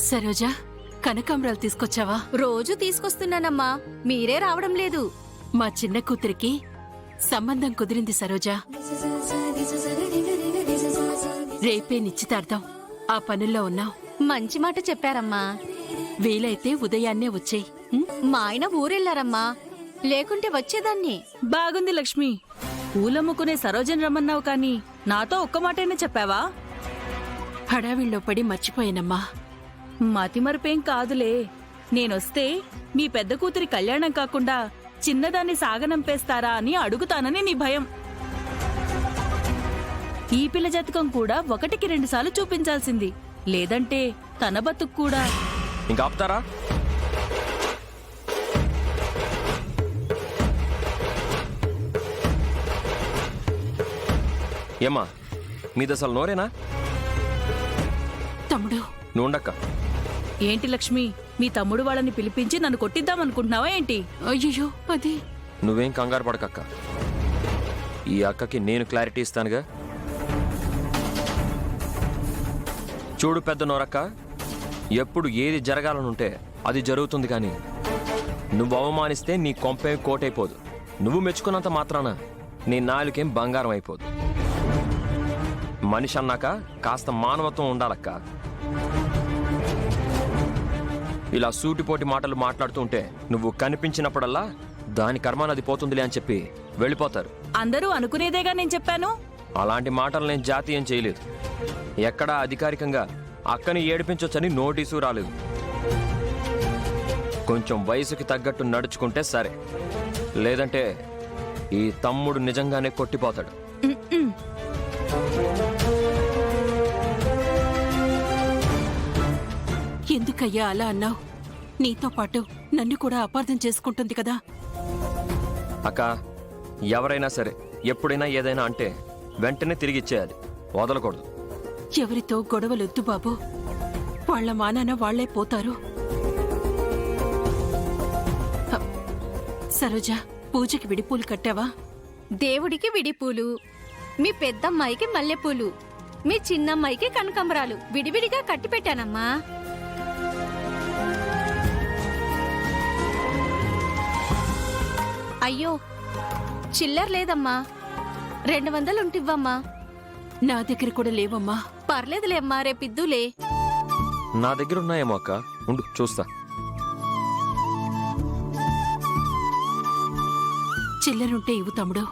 సరోజా, కనకాంబరాలు తీసుకొచ్చావా? రోజు తీసుకొస్తున్నానమ్మా, మీరే రావడం లేదు. మా చిన్న కూతురికి సంబంధం కుదిరింది సరోజా. రేపే నిశ్చితార్థం. ఆ పనుల్లో ఉన్నాం. మంచి మాట చెప్పారమ్మా. వీలైతే ఉదయాన్నే వచ్చేయ్. మా ఆయన ఊరెళ్ళారమ్మా, లేకుంటే వచ్చేదాన్ని. బాగుంది లక్ష్మి. పూలమ్ముకునే సరోజని రమ్మన్నావు కాని నాతో ఒక్క మాటైనా చెప్పావా? హడావిళ్ళో పడి మర్చిపోయానమ్మా. మతిమరుపేం కాదులే. నేనొస్తే మీ పెద్ద కూతురి కళ్యాణం కాకుండా చిన్నదాన్ని సాగనంపేస్తారా అని అడుగుతానని నీ భయం. ఈ పిల్ల జాతకం కూడా 1కి 2 సార్లు చూపించాల్సింది. లేదంటే తన బతుకు కూడా. ఇంకా ఆపుతారా? ఏమ్మా, మీది అసలు నోరేనా? తమ్ముడు, నువ్వు ఉండక్క. ఏంటి లక్ష్మి, మీ తమ్ముడు వాళ్ళని పిలిపించి నన్ను కొట్టిద్దామనుకుంటున్నావా ఏంటి? అయ్యో, అది నువ్వేం కంగారు పడకక్క. ఈ అక్కకి నేను క్లారిటీ ఇస్తానుగా. చూడు పెద్ద నోరక్క, ఎప్పుడు ఏది జరగాలనుంటే అది జరుగుతుంది. కానీ నువ్వు అవమానిస్తే నీ కొంపేం కోటైపోదు. నువ్వు మెచ్చుకున్నంత మాత్రాన నీ నాలుకేం బంగారం అయిపోదు. మనిషి అన్నాక కాస్త మానవత్వం ఉండాలక్క. ఇలా సూటిపోటి మాటలు మాట్లాడుతూ ఉంటే నువ్వు కనిపించినప్పుడల్లా దాని కర్మానది పోతుందిలే అని చెప్పి వెళ్ళిపోతారు. అందరూ అనుకునేదేగా నేను చెప్పాను. అలాంటి మాటలు నేను జాతీయం చేయలేదు. ఎక్కడా అధికారికంగా అక్కని ఏడిపించొచ్చని నోటీసు రాలేదు. కొంచెం వయసుకి తగ్గట్టు నడుచుకుంటే సరే, లేదంటే ఈ తమ్ముడు నిజంగానే కొట్టిపోతాడు. ఎందుకయ్యా అలా అన్నావు? నీతో పాటు నన్ను కూడా అపార్థం చేసుకుంటుంది కదా. అక్క, ఎవరైనా సరే ఎప్పుడైనా ఏదైనా అంటే వెంటనే తిరిగి ఇచ్చేయాలి, వదలకూడదు. ఎవరితో గొడవలొద్దు బాబు. వాళ్ల మానాన వాళ్లే పోతారు. సరోజా, పూజకి విడిపూలు కట్టావా? దేవుడికి విడిపూలు, మీ పెద్దమ్మాయికి మల్లెపూలు, మీ చిన్నమ్మాయికి కనకాంబరాలు విడివిడిగా కట్టి పెట్టానమ్మా. అయ్యో, చిల్లర లేదమ్మా. 200 ఉంటివ్వమ్మా. నా దగ్గర కూడా లేవమ్మా. పర్లేదులే అమ్మా, రేపిద్దులే. నా దగ్గర ఉన్నాయేమో అక్క, ఉండు చూస్తా. చిల్లరుంటే ఇవ్వు తమ్ముడు.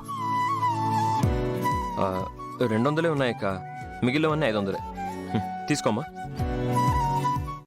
200 ఉన్నాయక్క, మిగిలినవన్నీ 500. తీసుకోమ్మా.